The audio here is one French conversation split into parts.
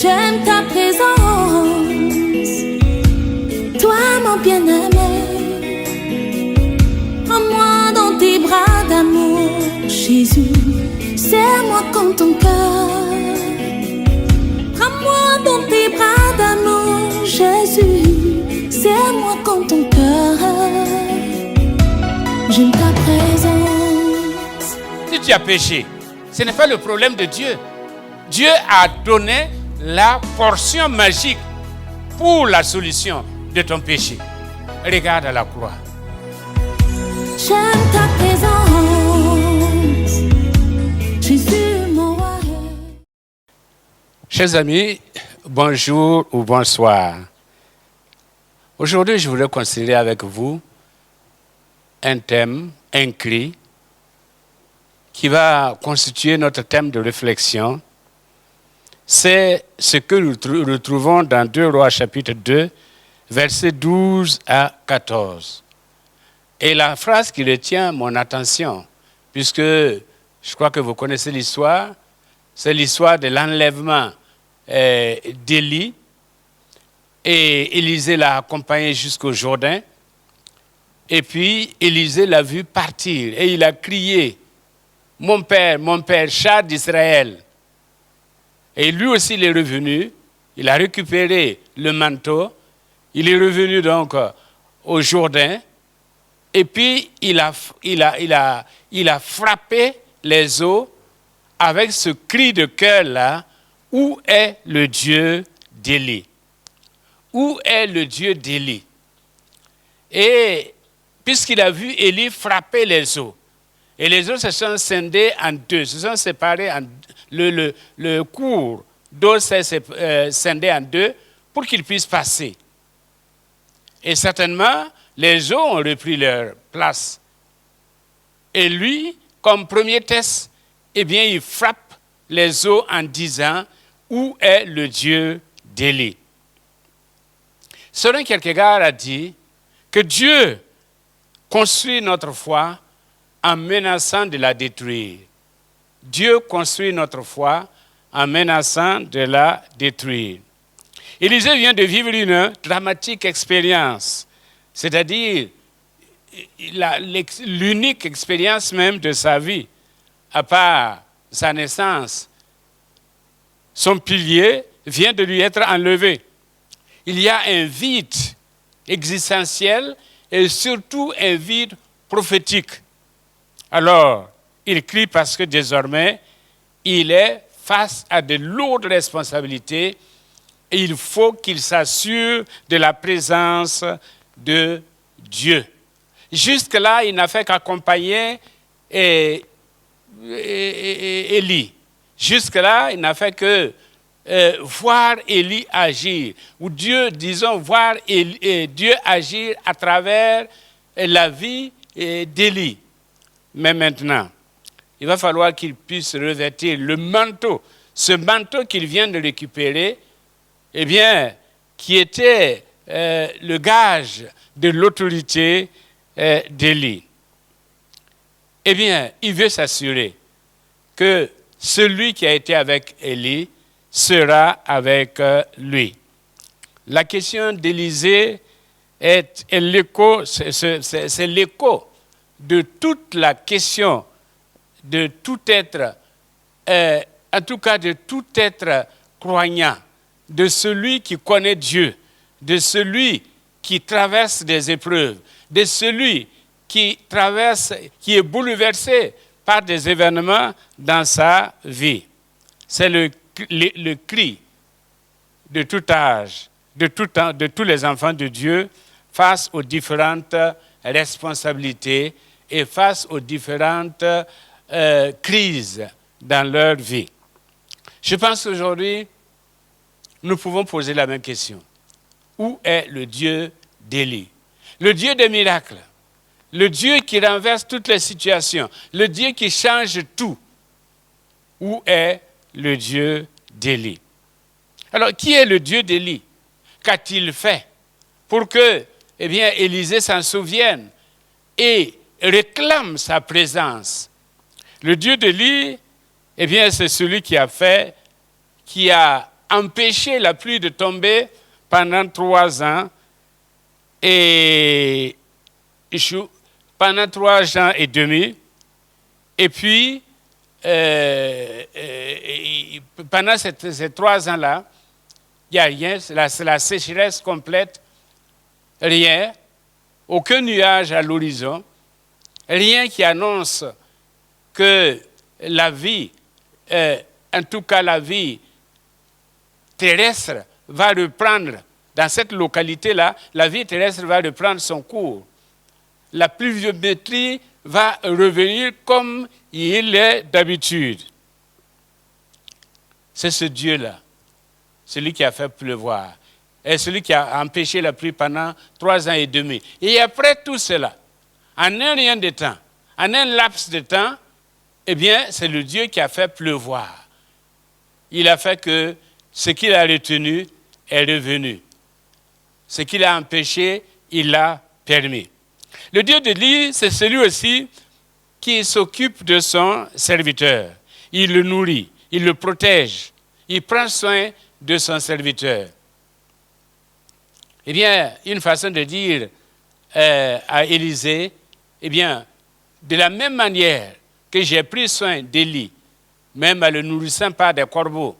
J'aime ta présence, toi mon bien-aimé. Prends-moi dans tes bras d'amour, Jésus. Serre-moi comme ton cœur. Prends-moi dans tes bras d'amour, Jésus. Serre-moi comme ton cœur. J'aime ta présence. Si tu as péché, ce n'est pas le problème de Dieu. Dieu a donné la portion magique pour la solution de ton péché. Regarde à la croix. J'aime ta présence, Jésus mon roi. Chers amis, bonjour ou bonsoir. Aujourd'hui, je voudrais considérer avec vous un thème, un cri, qui va constituer notre thème de réflexion. C'est ce que nous retrouvons dans 2 Rois chapitre 2, versets 12 à 14. Et la phrase qui retient mon attention, puisque je crois que vous connaissez l'histoire, c'est l'histoire de l'enlèvement d'Élie. Et Élisée l'a accompagné jusqu'au Jourdain. Et puis Élisée l'a vu partir et il a crié, mon père, char d'Israël. Et lui aussi, il est revenu, il a récupéré le manteau, il est revenu donc au Jourdain, et puis il a frappé les eaux avec ce cri de cœur-là, où est le Dieu d'Élie? Où est le Dieu d'Élie? Et puisqu'il a vu Élie frapper les eaux, et les eaux se sont scindées en deux, se sont séparées en deux. Le cours d'eau s'est scindé en deux pour qu'il puisse passer. Et certainement, les eaux ont repris leur place. Et lui, comme premier test, eh bien, il frappe les eaux en disant, où est le Dieu d'Élie? Søren Kierkegaard a dit que Dieu construit notre foi en menaçant de la détruire. Dieu construit notre foi en menaçant de la détruire. Élisée vient de vivre une dramatique expérience, c'est-à-dire l'unique expérience même de sa vie, à part sa naissance. Son pilier vient de lui être enlevé. Il y a un vide existentiel et surtout un vide prophétique. Alors, il crie parce que désormais, il est face à de lourdes responsabilités et il faut qu'il s'assure de la présence de Dieu. Jusque-là, il n'a fait qu'accompagner Élie. Jusque-là, il n'a fait que voir Élie agir, ou Dieu, disons, voir Dieu agir à travers la vie d'Élie. Mais maintenant, il va falloir qu'il puisse revêtir le manteau, ce manteau qu'il vient de récupérer, eh bien, qui était le gage de l'autorité d'Élie. Eh bien, il veut s'assurer que celui qui a été avec Élie sera avec lui. La question d'Élisée c'est l'écho de toute la question de tout être, en tout cas de tout être croyant, de celui qui connaît Dieu, de celui qui traverse des épreuves, de celui qui est bouleversé par des événements dans sa vie. C'est le cri de tout âge, de tous les enfants de Dieu face aux différentes responsabilités et face aux différentes crises dans leur vie. Je pense qu'aujourd'hui, nous pouvons poser la même question. Où est le Dieu d'Élie? Le Dieu des miracles, le Dieu qui renverse toutes les situations, le Dieu qui change tout. Où est le Dieu d'Élie? Alors, qui est le Dieu d'Élie? Qu'a-t-il fait pour que, eh bien, Élisée s'en souvienne et réclame sa présence? Le Dieu d'Élie, eh bien, c'est celui qui a empêché la pluie de tomber pendant 3 ans et pendant 3 ans et demi. Et puis, pendant ces 3 ans-là, il n'y a rien, c'est la sécheresse complète, rien, aucun nuage à l'horizon, rien qui annonce que la vie, en tout cas la vie terrestre, va reprendre, dans cette localité-là, la vie terrestre va reprendre son cours. La pluviométrie va revenir comme il est d'habitude. C'est ce Dieu-là, celui qui a fait pleuvoir, et celui qui a empêché la pluie pendant 3 ans et demi. Et après tout cela, en un rien de temps, en un laps de temps, eh bien, c'est le Dieu qui a fait pleuvoir. Il a fait que ce qu'il a retenu est revenu. Ce qu'il a empêché, il l'a permis. Le Dieu d'Élie, c'est celui aussi qui s'occupe de son serviteur. Il le nourrit, il le protège, il prend soin de son serviteur. Eh bien, une façon de dire à Élisée, eh bien, de la même manière que j'ai pris soin d'Élie, même en le nourrissant par des corbeaux,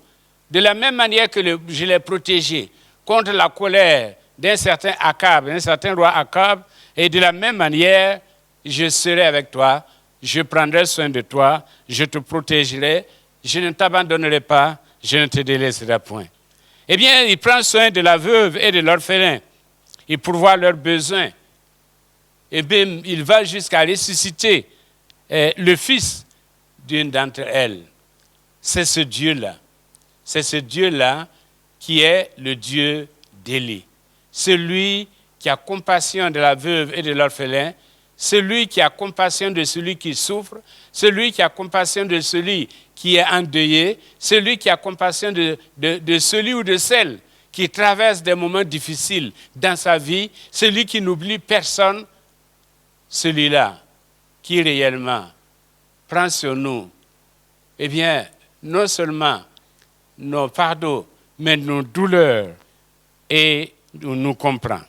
de la même manière que je l'ai protégé contre la colère d'un certain Akab, d'un certain roi Akab, et de la même manière, je serai avec toi, je prendrai soin de toi, je te protégerai, je ne t'abandonnerai pas, je ne te délaisserai point. Eh bien, il prend soin de la veuve et de l'orphelin, il pourvoit leurs besoins. Et bien, il va jusqu'à ressusciter le fils d'une d'entre elles. C'est ce Dieu-là. C'est ce Dieu-là qui est le Dieu d'Élie. Celui qui a compassion de la veuve et de l'orphelin, celui qui a compassion de celui qui souffre, celui qui a compassion de celui qui est endeuillé, celui qui a compassion de celui ou de celle qui traverse des moments difficiles dans sa vie, celui qui n'oublie personne, celui-là qui réellement prend sur nous, eh bien, non seulement nos fardeaux, mais nos douleurs, et nous comprend.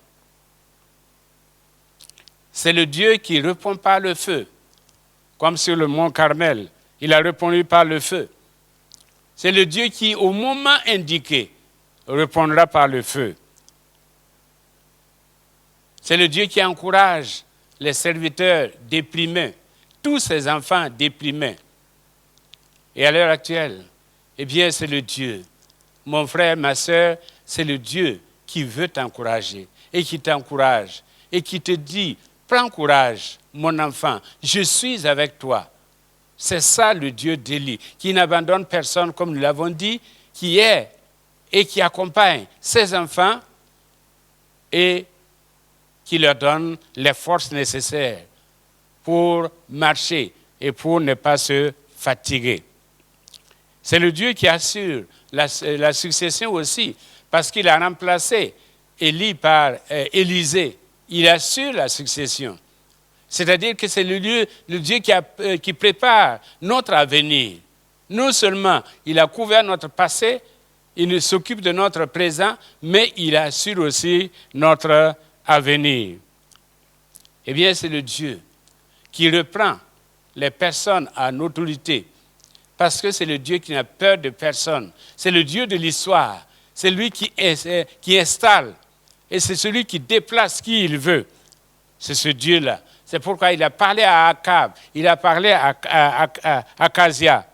C'est le Dieu qui répond par le feu, comme sur le mont Carmel, il a répondu par le feu. C'est le Dieu qui, au moment indiqué, répondra par le feu. C'est le Dieu qui encourage les serviteurs déprimés, tous ces enfants déprimés. Et à l'heure actuelle, eh bien, c'est le Dieu. Mon frère, ma sœur, c'est le Dieu qui veut t'encourager et qui t'encourage et qui te dit, prends courage, mon enfant, je suis avec toi. C'est ça le Dieu d'Élie, qui n'abandonne personne, comme nous l'avons dit, qui est et qui accompagne ses enfants et qui leur donne les forces nécessaires pour marcher et pour ne pas se fatiguer. C'est le Dieu qui assure la succession aussi, parce qu'il a remplacé Élie par Élisée. Il assure la succession. C'est-à-dire que c'est le Dieu qui prépare notre avenir. Non seulement il a couvert notre passé, il s'occupe de notre présent, mais il assure aussi notre avenir. Eh bien, c'est le Dieu qui reprend les personnes en autorité, parce que c'est le Dieu qui n'a peur de personne. C'est le Dieu de l'histoire. C'est lui qui installe. Et c'est celui qui déplace qui il veut. C'est ce Dieu-là. C'est pourquoi il a parlé à Akab. Il a parlé à Akazia.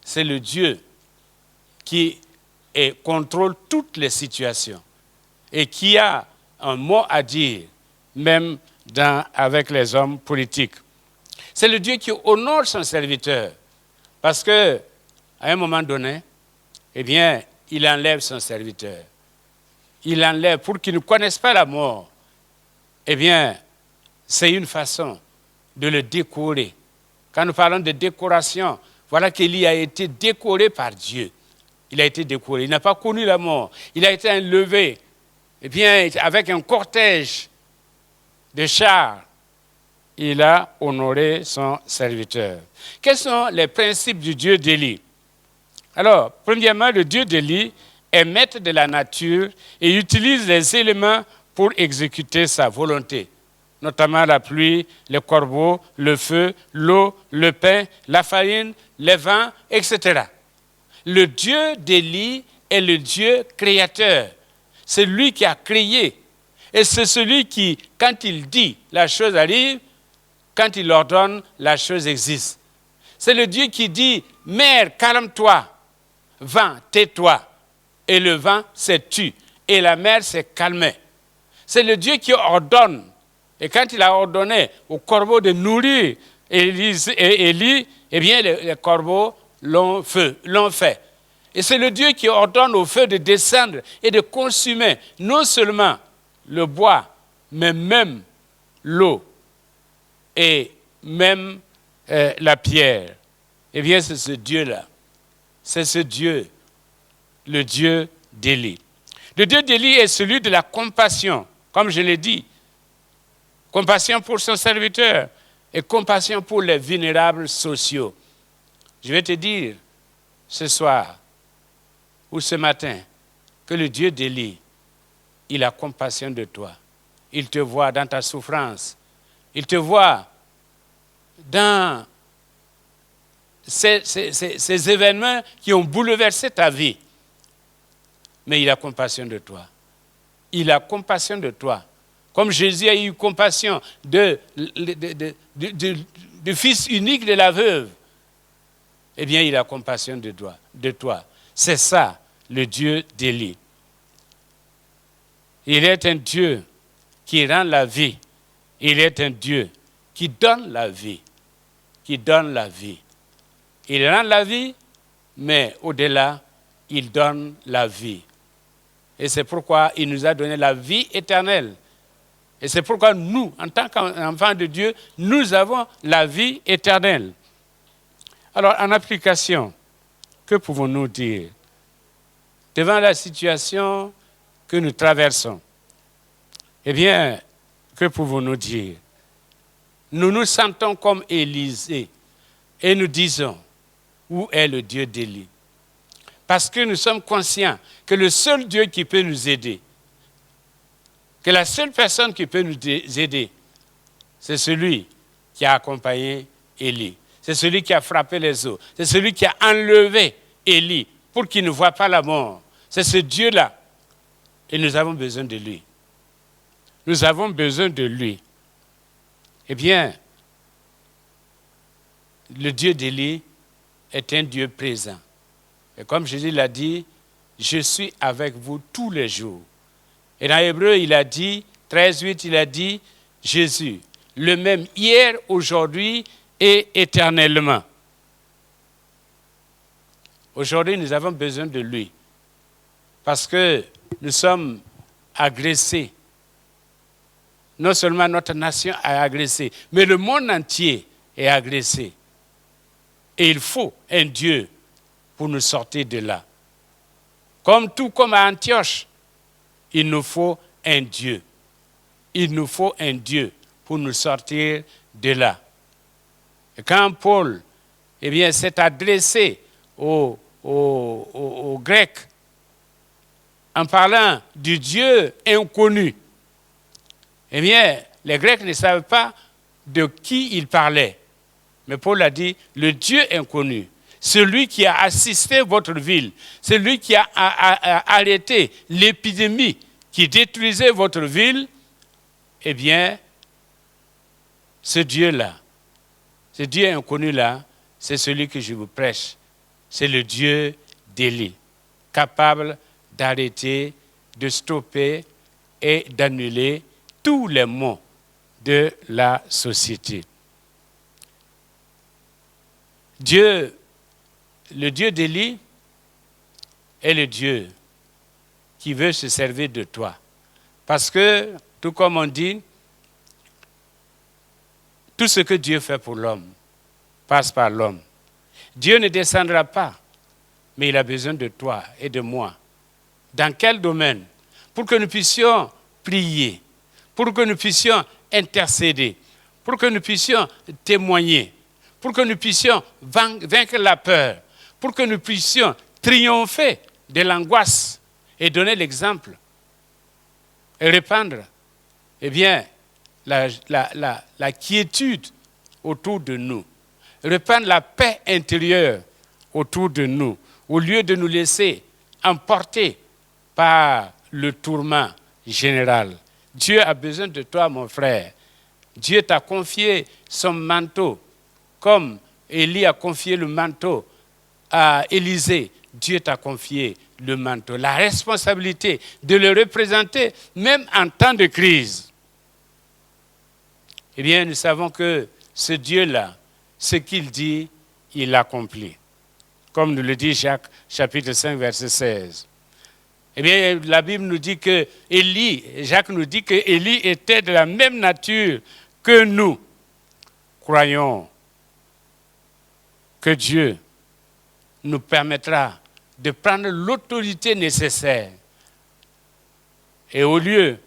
C'est le Dieu qui contrôle toutes les situations et qui a un mot à dire, même avec les hommes politiques. C'est le Dieu qui honore son serviteur. Parce qu'à un moment donné, eh bien, il enlève son serviteur. Il enlève pour qu'il ne connaisse pas la mort. Eh bien, c'est une façon de le décorer. Quand nous parlons de décoration, voilà qu'Élie a été décoré par Dieu. Il a été décoré. Il n'a pas connu la mort. Il a été enlevé. Eh bien, avec un cortège de chars, il a honoré son serviteur. Quels sont les principes du Dieu d'Élie? Alors, premièrement, le Dieu d'Élie est maître de la nature et utilise les éléments pour exécuter sa volonté, notamment la pluie, les corbeaux, le feu, l'eau, le pain, la farine, les vents, etc. Le Dieu d'Élie est le Dieu créateur. C'est lui qui a créé. Et c'est celui qui, quand il dit, la chose arrive, quand il ordonne, la chose existe. C'est le Dieu qui dit, mer, calme-toi, vent, tais-toi. Et le vent s'est tu, et la mer s'est calmée. C'est le Dieu qui ordonne. Et quand il a ordonné aux corbeaux de nourrir Élie, eh bien les corbeaux l'ont fait. Et c'est le Dieu qui ordonne au feu de descendre et de consumer non seulement le bois, mais même l'eau et même la pierre. Eh bien, c'est ce Dieu-là. C'est ce Dieu, le Dieu d'Élie. Le Dieu d'Élie est celui de la compassion, comme je l'ai dit. Compassion pour son serviteur et compassion pour les vulnérables sociaux. Je vais te dire ce soir ou ce matin que le Dieu d'Élie, il a compassion de toi. Il te voit dans ta souffrance. Il te voit dans ces événements qui ont bouleversé ta vie. Mais il a compassion de toi. Il a compassion de toi. Comme Jésus a eu compassion du fils unique de la veuve, eh bien, il a compassion de toi. C'est ça, le Dieu d'Élie. Il est un Dieu qui rend la vie. Il est un Dieu qui donne la vie. Qui donne la vie. Il rend la vie, mais au-delà, il donne la vie. Et c'est pourquoi il nous a donné la vie éternelle. Et c'est pourquoi nous, en tant qu'enfants de Dieu, nous avons la vie éternelle. Alors, en application, que pouvons-nous dire devant la situation que nous traversons? Eh bien, que pouvons-nous dire? Nous nous sentons comme Élisée et nous disons, où est le Dieu d'Élie? Parce que nous sommes conscients que le seul Dieu qui peut nous aider, que la seule personne qui peut nous aider, c'est celui qui a accompagné Élie. C'est celui qui a frappé les eaux. C'est celui qui a enlevé Élie pour qu'il ne voie pas la mort. C'est ce Dieu-là. Et nous avons besoin de lui. Nous avons besoin de lui. Eh bien, le Dieu d'Élie est un Dieu présent. Et comme Jésus l'a dit, je suis avec vous tous les jours. Et dans Hébreu, il a dit, 13:8, il a dit, Jésus, le même hier, aujourd'hui et éternellement. Aujourd'hui, nous avons besoin de lui. Parce que nous sommes agressés. Non seulement notre nation est agressée, mais le monde entier est agressé. Et il faut un Dieu pour nous sortir de là. Comme à Antioche, il nous faut un Dieu. Il nous faut un Dieu pour nous sortir de là. Et quand Paul s'est adressé aux Grecs en parlant du Dieu inconnu, eh bien, les Grecs ne savaient pas de qui il parlait. Mais Paul a dit, le Dieu inconnu, celui qui a assisté votre ville, celui qui a arrêté l'épidémie qui détruisait votre ville, eh bien, ce Dieu-là, ce Dieu inconnu-là, c'est celui que je vous prêche. C'est le Dieu d'Élie, capable d'arrêter, de stopper et d'annuler tous les maux de la société. Dieu, le Dieu d'Élie, est le Dieu qui veut se servir de toi. Parce que, tout comme on dit, tout ce que Dieu fait pour l'homme passe par l'homme. Dieu ne descendra pas, mais il a besoin de toi et de moi. Dans quel domaine? Pour que nous puissions prier, pour que nous puissions intercéder, pour que nous puissions témoigner, pour que nous puissions vaincre la peur, pour que nous puissions triompher de l'angoisse et donner l'exemple et répandre, eh bien, la quiétude autour de nous, répandre la paix intérieure autour de nous, au lieu de nous laisser emporter par le tourment général. Dieu a besoin de toi, mon frère. Dieu t'a confié son manteau, comme Élie a confié le manteau à Élisée. Dieu t'a confié le manteau, la responsabilité de le représenter, même en temps de crise. Eh bien, nous savons que ce Dieu-là, ce qu'il dit, il l'accomplit. Comme nous le dit Jacques, chapitre 5, verset 16. Eh bien, la Bible nous dit que Jacques nous dit que Élie était de la même nature que nous. Croyons que Dieu nous permettra de prendre l'autorité nécessaire. Et au lieu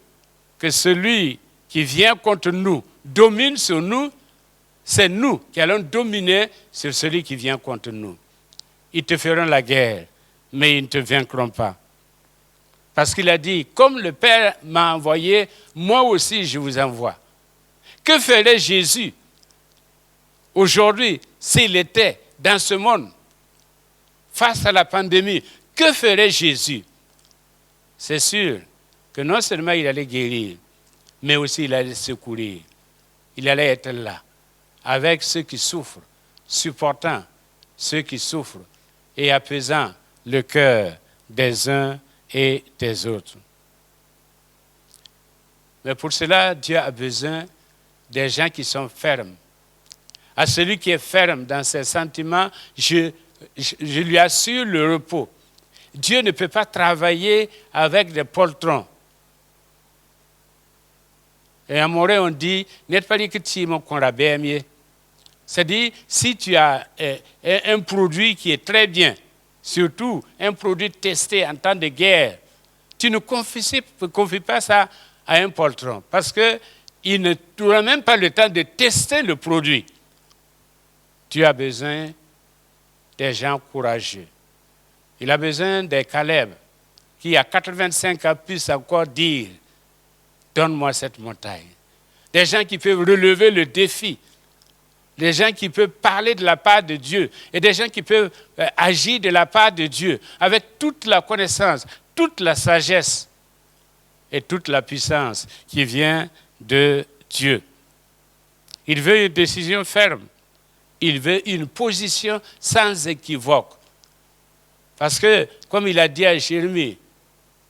que celui qui vient contre nous domine sur nous, c'est nous qui allons dominer sur celui qui vient contre nous. Ils te feront la guerre, mais ils ne te vaincront pas. Parce qu'il a dit, comme le Père m'a envoyé, moi aussi je vous envoie. Que ferait Jésus aujourd'hui s'il était dans ce monde face à la pandémie? Que ferait Jésus? C'est sûr que non seulement il allait guérir, mais aussi il allait secourir. Il allait être là, avec ceux qui souffrent, supportant ceux qui souffrent et apaisant le cœur des uns et des autres. Mais pour cela, Dieu a besoin des gens qui sont fermes. À celui qui est ferme dans ses sentiments, je lui assure le repos. Dieu ne peut pas travailler avec des poltrons. Et en Morée, on dit, n'est pas dit que tu m'as qu'on rabais. C'est-à-dire, si tu as un produit qui est très bien, surtout un produit testé en temps de guerre, tu ne confies pas ça à un poltron parce qu'il ne t'aura même pas le temps de tester le produit. Tu as besoin des gens courageux. Il a besoin des Caleb qui, à 85 ans, puissent encore dire « Donne-moi cette montagne ». Des gens qui peuvent relever le défi. Des gens qui peuvent parler de la part de Dieu et des gens qui peuvent agir de la part de Dieu avec toute la connaissance, toute la sagesse et toute la puissance qui vient de Dieu. Il veut une décision ferme. Il veut une position sans équivoque. Parce que, comme il a dit à Jérémie,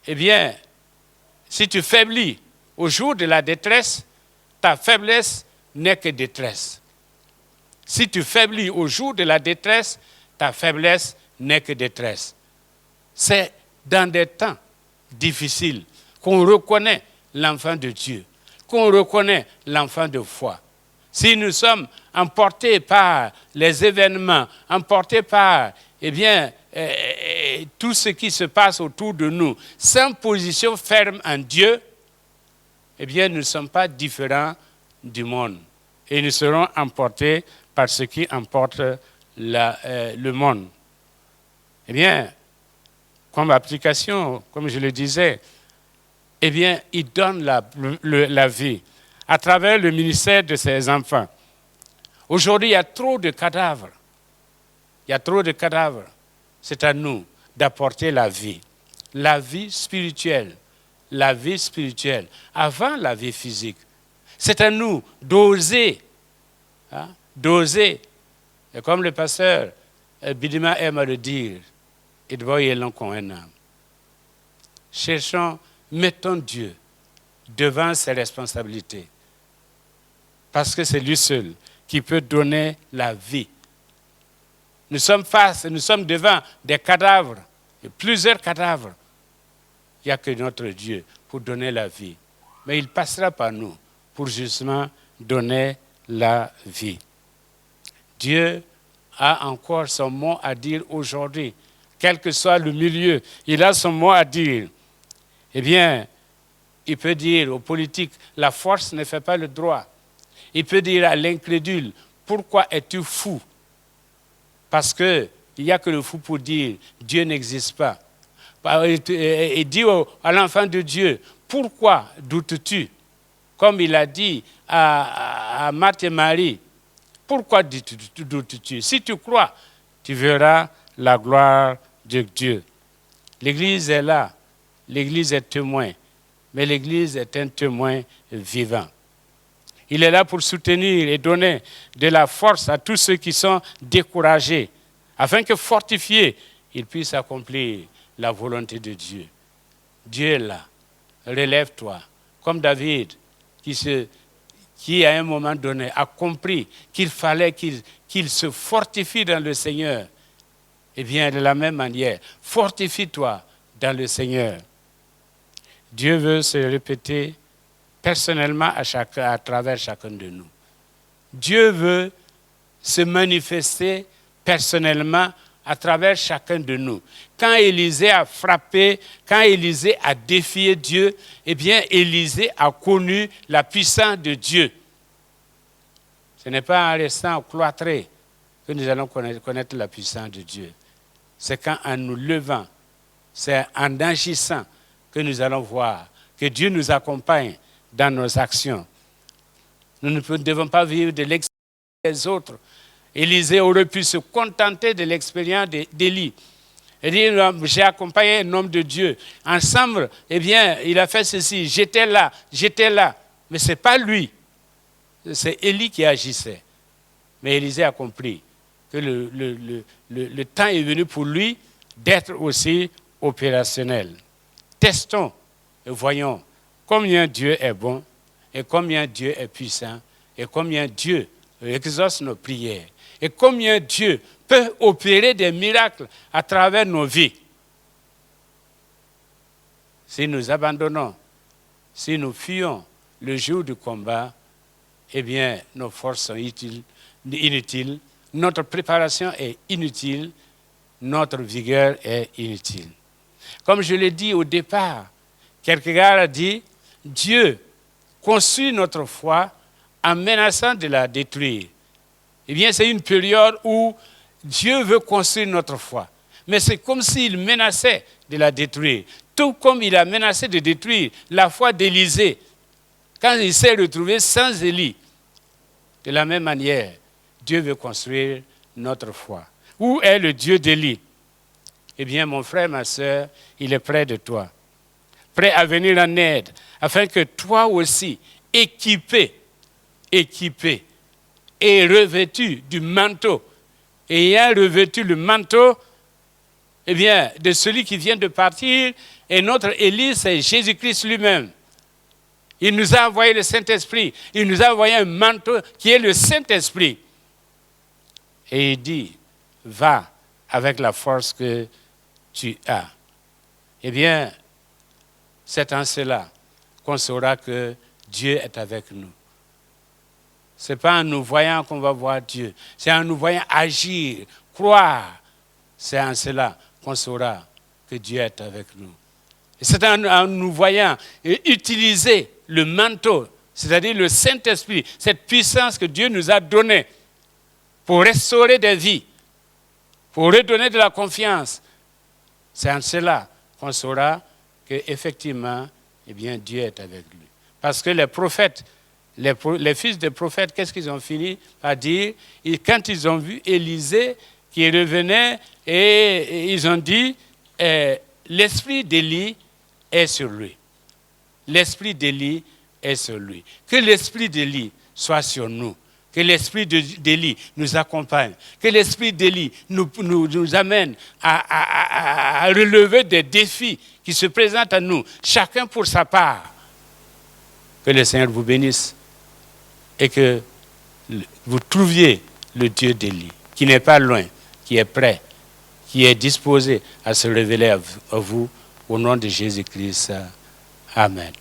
eh bien, si tu faiblis au jour de la détresse, ta faiblesse n'est que détresse. Si tu faiblis au jour de la détresse, ta faiblesse n'est que détresse. C'est dans des temps difficiles qu'on reconnaît l'enfant de Dieu, qu'on reconnaît l'enfant de foi. Si nous sommes emportés par les événements, emportés par tout ce qui se passe autour de nous, sans position ferme en Dieu, eh bien, nous ne sommes pas différents du monde. Et nous serons emportés par ce qui emporte le monde. Eh bien, comme application, comme je le disais, eh bien, il donne la vie à travers le ministère de ses enfants. Aujourd'hui, il y a trop de cadavres. Il y a trop de cadavres. C'est à nous d'apporter la vie spirituelle, avant la vie physique. C'est à nous d'oser, d'oser. Et comme le pasteur Bidima aime à le dire, cherchons, mettons Dieu devant ses responsabilités. Parce que c'est lui seul qui peut donner la vie. Nous sommes devant des cadavres, et plusieurs cadavres. Il n'y a que notre Dieu pour donner la vie. Mais il passera par nous pour justement donner la vie. Dieu a encore son mot à dire aujourd'hui. Quel que soit le milieu, il a son mot à dire. Eh bien, il peut dire aux politiques, la force ne fait pas le droit. Il peut dire à l'incrédule, pourquoi es-tu fou? Parce que il n'y a que le fou pour dire Dieu n'existe pas. Et dit à l'enfant de Dieu, pourquoi doutes-tu? Comme il a dit à Marthe et Marie, pourquoi doutes-tu? Si tu crois, tu verras la gloire de Dieu. L'Église est là, l'Église est témoin, mais l'Église est un témoin vivant. Il est là pour soutenir et donner de la force à tous ceux qui sont découragés, afin que fortifiés, ils puissent accomplir la volonté de Dieu. Dieu est là, relève-toi, comme David, qui à un moment donné a compris qu'il fallait qu'il se fortifie dans le Seigneur. Eh bien, de la même manière, fortifie-toi dans le Seigneur. Dieu veut se répéter personnellement à travers chacun de nous. Dieu veut se manifester personnellement à travers chacun de nous. Quand Élisée a frappé, quand Élisée a défié Dieu, eh bien, Élisée a connu la puissance de Dieu. Ce n'est pas en restant cloîtré que nous allons connaître la puissance de Dieu. C'est quand en nous levant, c'est en agissant que nous allons voir que Dieu nous accompagne dans nos actions. Nous ne devons pas vivre de l'expérience des autres. Élisée aurait pu se contenter de l'expérience d'Élie. Il dit, j'ai accompagné un homme de Dieu. Ensemble, eh bien, il a fait ceci. J'étais là. Mais ce n'est pas lui. C'est Élie qui agissait. Mais Élisée a compris que le temps est venu pour lui d'être aussi opérationnel. Testons et voyons combien Dieu est bon et combien Dieu est puissant et combien Dieu exauce nos prières et combien Dieu peut opérer des miracles à travers nos vies. Si nous abandonnons, si nous fuyons le jour du combat, eh bien, nos forces sont inutiles, notre préparation est inutile, notre vigueur est inutile. Comme je l'ai dit au départ, Kierkegaard a dit, Dieu construit notre foi en menaçant de la détruire. Eh bien, c'est une période où Dieu veut construire notre foi. Mais c'est comme s'il menaçait de la détruire. Tout comme il a menacé de détruire la foi d'Élisée quand il s'est retrouvé sans Élie. De la même manière, Dieu veut construire notre foi. Où est le Dieu d'Élie? Eh bien, mon frère, ma soeur, il est près de toi. Prêt à venir en aide, afin que toi aussi, équipé et revêtu du manteau, ayant revêtu le manteau, eh bien, de celui qui vient de partir, et notre Élie, c'est Jésus-Christ lui-même. Il nous a envoyé le Saint-Esprit, il nous a envoyé un manteau qui est le Saint-Esprit. Et il dit, va avec la force que tu as. Eh bien, c'est en cela qu'on saura que Dieu est avec nous. Ce n'est pas en nous voyant qu'on va voir Dieu. C'est en nous voyant agir, croire. C'est en cela qu'on saura que Dieu est avec nous. Et c'est en nous voyant utiliser le manteau, c'est-à-dire le Saint-Esprit, cette puissance que Dieu nous a donnée pour restaurer des vies, pour redonner de la confiance. C'est en cela qu'on saura qu'effectivement, eh bien, Dieu est avec lui. Parce que les prophètes, les fils des prophètes, qu'est-ce qu'ils ont fini par dire? Quand ils ont vu Élisée qui revenait, et ils ont dit, l'esprit d'Élie est sur lui. L'esprit d'Élie est sur lui. Que l'esprit d'Élie soit sur nous. Que l'esprit d'Élie nous accompagne. Que l'esprit d'Élie nous amène à relever des défis qui se présentent à nous, chacun pour sa part. Que le Seigneur vous bénisse et que vous trouviez le Dieu d'Élie, qui n'est pas loin, qui est prêt, qui est disposé à se révéler à vous au nom de Jésus-Christ. Amen.